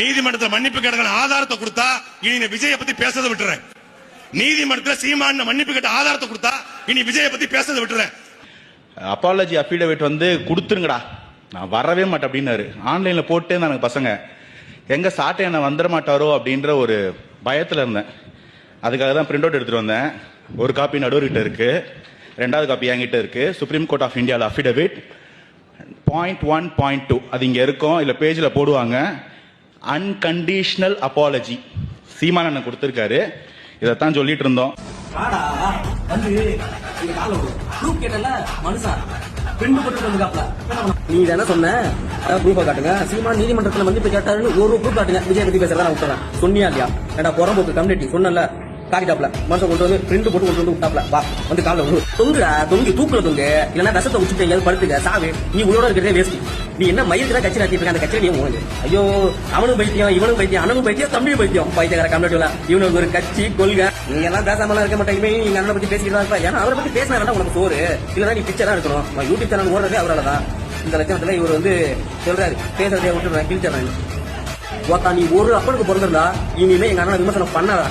நீதிமன்றத்தில் மன்னிப்பு கேட்க ஆதாரத்தை கொடுத்தா இனி விஜயை பத்தி பேசத விட்டுறேன். நீதிமன்றத்தில் சீமான் மன்னிப்பு கேட்ட ஆதாரத்தை கொடுத்தா இனி விஜயை பத்தி பேசத விட்டுறேன். அப்பாலஜி அஃபிடவிட் கொடுத்துருங்கடா, நான் வரவே மாட்டேன் அப்படின்னாரு. ஆன்லைன்ல போட்டே இருந்தாங்க பசங்க. எங்க சாட்டை என்ன வந்துட மாட்டாரோ அப்படின்ற ஒரு பயத்துல இருந்தேன். அதுக்காக தான் பிரிண்ட் அவுட் எடுத்துட்டு வந்தேன். ஒரு காப்பி நடுவர்கிட்ட இருக்கு, ரெண்டாவது காப்பி என்கிட்ட இருக்கு. சுப்ரீம் கோர்ட் ஆஃப் இந்தியாவில் அஃபிடவிட் .1.2 அது இங்க இருக்கும், இல்ல பேஜ்ல போடுவாங்க. அன்கண்டிஷனல் அப்பாலஜி சீமான் கொடுத்திருக்காரு. இதைத்தான் சொல்லிட்டு இருந்தோம். நீ என்ன சொன்ன ப்ரூஃபை காட்டுங்க. சீமான் நீதிமன்றத்தில் மன்னிப்பு கேட்டாருன்னு ஒரு ப்ரூஃப் காட்டுங்க. விஜய் பத்தி பேசுறதா நான் விட்டுறேன். சொன்னியா இல்லையா? ஏடா புறம்போக்கு கம்யூனிட்டி சொன்னல காட்டிட்டாப்ல மனுஷன் கொண்டு வந்து பிரிண்ட் போட்டு கொண்டு வந்து விட்டாப்ல. வா வந்து கால தொங்குடா, தொங்கி தூக்குல தொங்கு, இல்லன்னா விஷத்தை உச்சிட்டு எங்கேயாவது படுத்துக்க சாவு. நீ உயிரோட இருக்கிறதே வேஸ்ட். நீ என்ன மயிலுக்கு கட்சி நடத்திட்டு இருக்க? அந்த கட்சியில நீ உனக்கு ஐயோ அவனும் பைத்தியம், இவனும் பைத்தியம், அண்ணனும் பைத்தியம், தம்பியும் பைத்தியம். பைத்தியக்கார கம்யூனிட்டில இவனுக்கு ஒரு கட்சி கொள்கை. நீங்க எல்லாம் பேசாமலாம் இருக்க மாட்டேங்குமே. நீங்க அண்ணனை பத்தி பேசிக்கிட்டு இருப்பா. ஏன்னா அவரை பத்தி பேசினா உனக்கு சோறு இல்லைன்னா நீ பிக்சரா இருக்கணும். யூடியூப் சேனல் ஓடுறதே அவரால் தான். இந்த லட்சணத்துல இவர் சொல்றாரு பேசுறதே விட்டுறேன் கிழிச்சிடறேன். நீ ஒரு அப்பனுக்கு பிறந்திருந்தா இனிமே எங்க அண்ணனை விமர்சனம் பண்ணாதா?